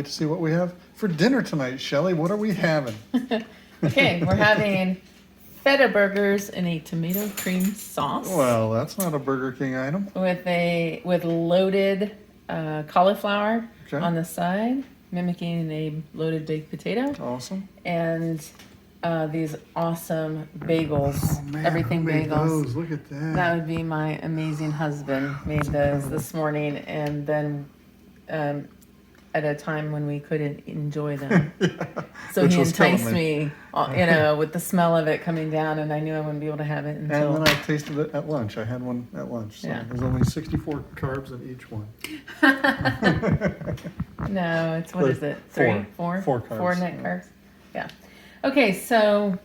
wait to see what we have for dinner tonight. Shelly, what are we having? Okay, we're having Feta burgers in a tomato cream sauce. Well, that's not a Burger King item. With loaded cauliflower on the side, mimicking a loaded baked potato. Awesome. And these awesome bagels. Oh, man, Everything who made bagels. those? Look at that. That would be my amazing husband made those this morning, and then at a time when we couldn't enjoy them. So he enticed me, with the smell of it coming down, and I knew I wouldn't be able to have it until... And then I tasted it at lunch. I had one at lunch. So there's only 64 carbs in each one. No, it's, what is it? Four carbs. 4 net carbs. Yeah. Okay, so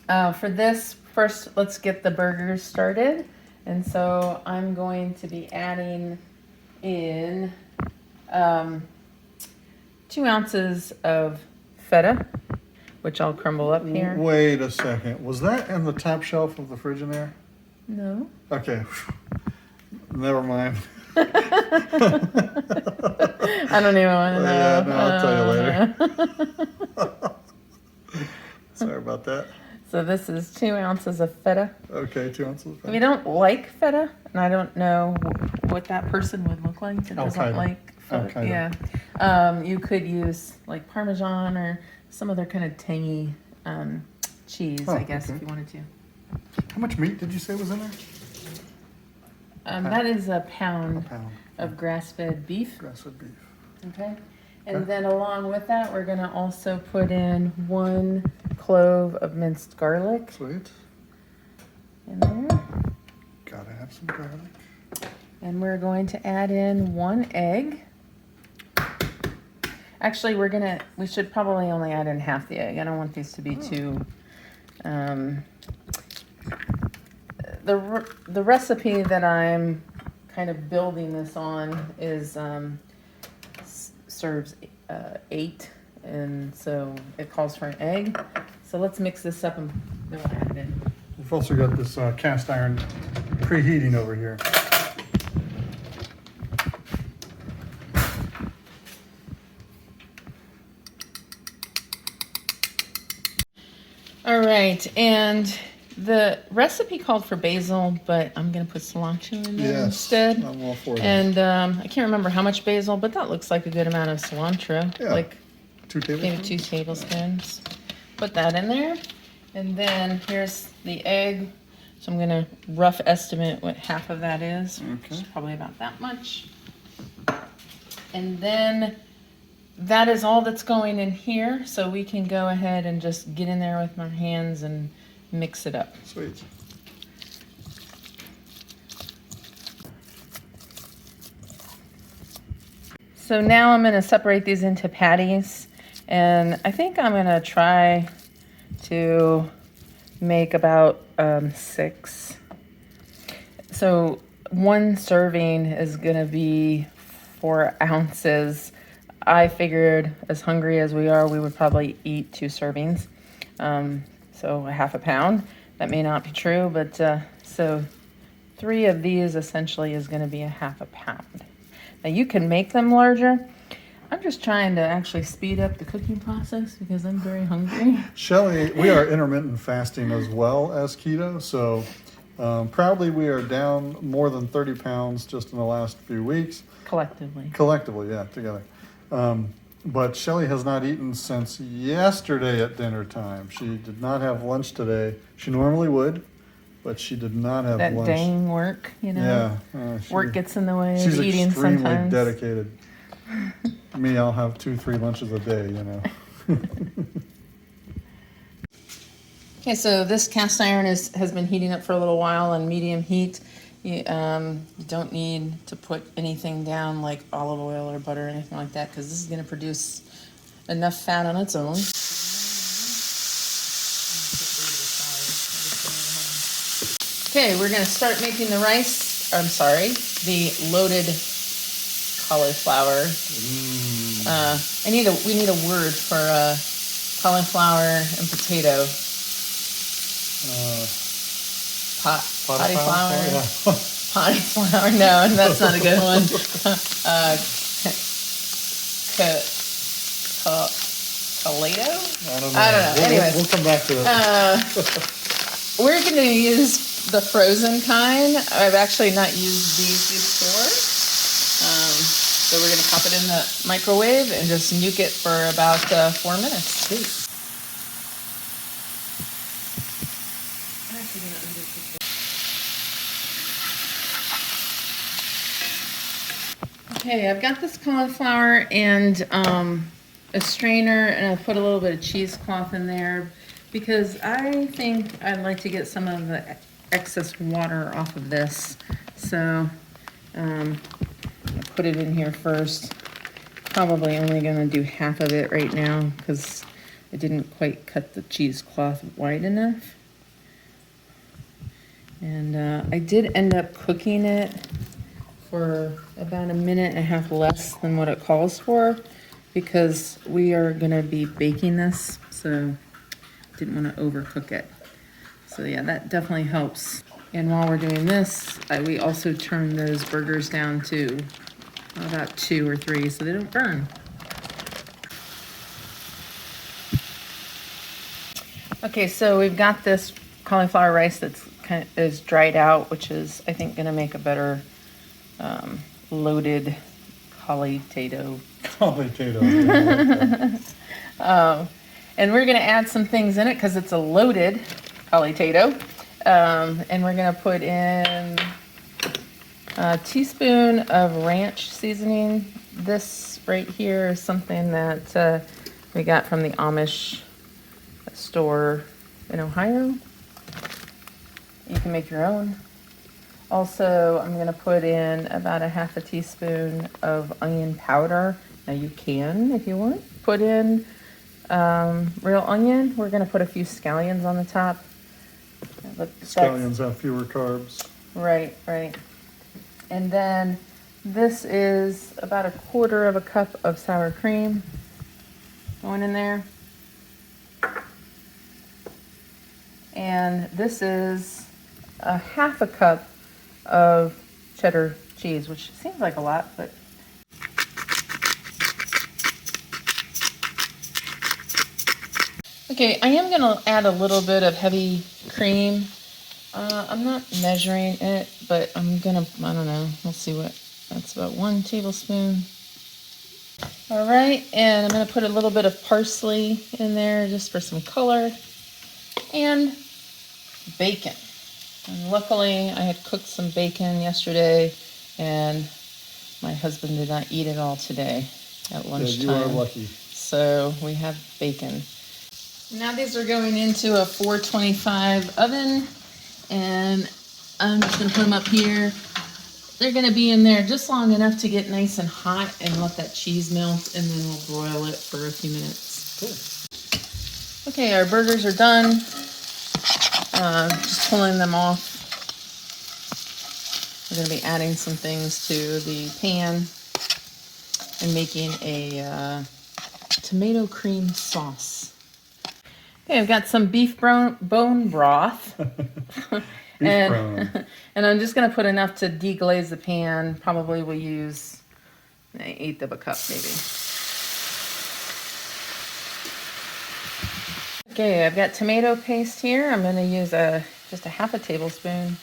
for this, first let's get the burgers started. And so I'm going to be adding in 2 ounces of Feta, which I'll crumble up here. Wait a second. Was that in the top shelf of the fridge in there? No. Okay. Never mind. I don't even want to know. Yeah, no, I'll tell you later. Sorry about that. So this is 2 ounces of Feta. Okay, 2 ounces of Feta. If you don't like Feta, and I don't know what that person would look like that doesn't like Feta, you could use like Parmesan or some other kind of tangy cheese, I guess, if you wanted to. How much meat did you say was in there? That is a pound of grass-fed beef. Grass-fed beef. Okay. And then along with that, we're going to also put in 1 clove of minced garlic. Sweet. In there. Gotta have some garlic. And we're going to add in 1 egg. Actually, we should probably only add in half the egg. I don't want these to be too... The recipe that I'm kind of building this on is serves 8, and so it calls for an egg. So let's mix this up and then we'll add it in. We've also got this cast iron preheating over here. All right, and the recipe called for basil, but I'm going to put cilantro in there instead. I'm all for that. And I can't remember how much basil, but that looks like a good amount of cilantro. Yeah. Like 2 tablespoons? maybe 2 tablespoons. Put that in there. And then here's the egg. So I'm going to rough estimate what half of that is. Which is probably about that much. And then that is all that's going in here. So we can go ahead and just get in there with my hands and mix it up. Sweet. So now I'm going to separate these into patties, and I think I'm going to try to make about 6. So 1 serving is going to be 4 ounces. I figured, as hungry as we are, we would probably eat 2 servings. So a half a pound. That may not be true, but so 3 of these essentially is going to be a half a pound. Now you can make them larger. I'm just trying to actually speed up the cooking process because I'm very hungry. Shelly, we are intermittent fasting as well as keto, so proudly we are down more than 30 pounds just in the last few weeks. Collectively. Collectively, yeah, together. But Shelly has not eaten since yesterday at dinner time. She did not have lunch today. She normally would, but she did not have lunch. That dang work, Yeah. Work gets in the way of eating sometimes. She's extremely dedicated. Me, I'll have 2-3 lunches a day, Okay, so this cast iron has been heating up for a little while on medium heat. You don't need to put anything down like olive oil or butter or anything like that because this is going to produce enough fat on its own. Okay, we're going to start making the the loaded cauliflower. We need a word for cauliflower and potato. Potty flour? Yeah. Potty flour? No, that's not a good one. Cauli-tatoes? I don't know. I don't know. Anyways. We'll come back to it. We're going to use the frozen kind. I've actually not used these before. So we're going to pop it in the microwave and just nuke it for about 4 minutes. Okay, I've got this cauliflower and a strainer, and I'll put a little bit of cheesecloth in there because I think I'd like to get some of the excess water off of this. So I'll put it in here first. Probably only going to do half of it right now because I didn't quite cut the cheesecloth wide enough. And I did end up cooking it for about 1.5 minutes less than what it calls for because we are going to be baking this, so didn't want to overcook it. So yeah, that definitely helps. And while we're doing this, we also turn those burgers down to about 2 or 3 so they don't burn. Okay, so we've got this cauliflower rice that's is dried out, which is I think going to make a better loaded cauli-tato. Cauli-tato. And we're going to add some things in it because it's a loaded cauli-tato. And we're going to put in a teaspoon of ranch seasoning. This right here is something that we got from the Amish store in Ohio. You can make your own. Also, I'm going to put in about 1/2 teaspoon of onion powder. Now you can, if you want, put in real onion. We're going to put a few scallions on the top. Scallions have fewer carbs. Right, right. And then this is about 1/4 cup of sour cream going in there. And this is 1/2 cup of cheddar cheese, which seems like a lot, but okay, I am gonna add a little bit of heavy cream. I'm not measuring it, but I'm gonna, I don't know, we'll see what, that's about 1 tablespoon. All right, and I'm gonna put a little bit of parsley in there just for some color, and bacon. And luckily, I had cooked some bacon yesterday, and my husband did not eat it all today at lunchtime. Yeah, you are lucky. So we have bacon. Now these are going into a 425 oven, and I'm just going to put them up here. They're going to be in there just long enough to get nice and hot and let that cheese melt, and then we'll broil it for a few minutes. Cool. Okay, our burgers are done. Just pulling them off. We're going to be adding some things to the pan and making a tomato cream sauce. Okay, I've got some beef bone broth. And I'm just going to put enough to deglaze the pan. Probably we'll use 1/8 cup maybe. Okay, I've got tomato paste here. I'm going to use just 1/2 tablespoon.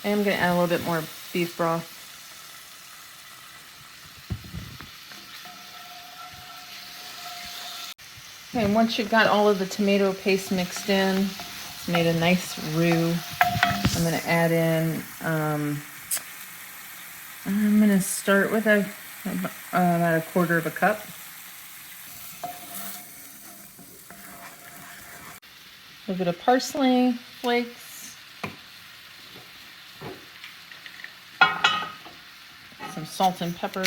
And I'm going to add a little bit more beef broth. Okay, and once you've got all of the tomato paste mixed in, it's made a nice roux. I'm going to add in, I'm going to start with about 1/4 cup. A little bit of parsley flakes, some salt and pepper,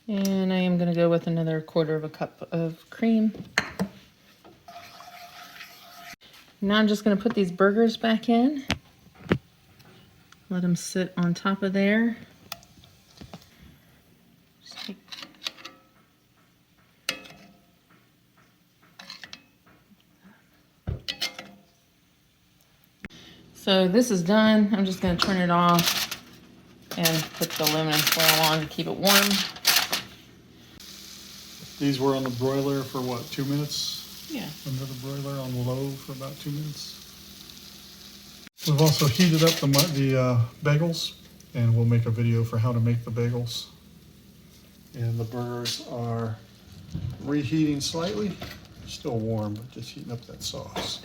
and I am going to go with another 1/4 cup of cream. Now I'm just going to put these burgers back in. Let them sit on top of there. Just take So this is done. I'm just gonna turn it off and put the aluminum foil on to keep it warm. These were on the broiler for what, 2 minutes? Yeah. Under the broiler on low for about 2 minutes. We've also heated up the bagels, and we'll make a video for how to make the bagels. And the burgers are reheating slightly. Still warm, but just heating up that sauce.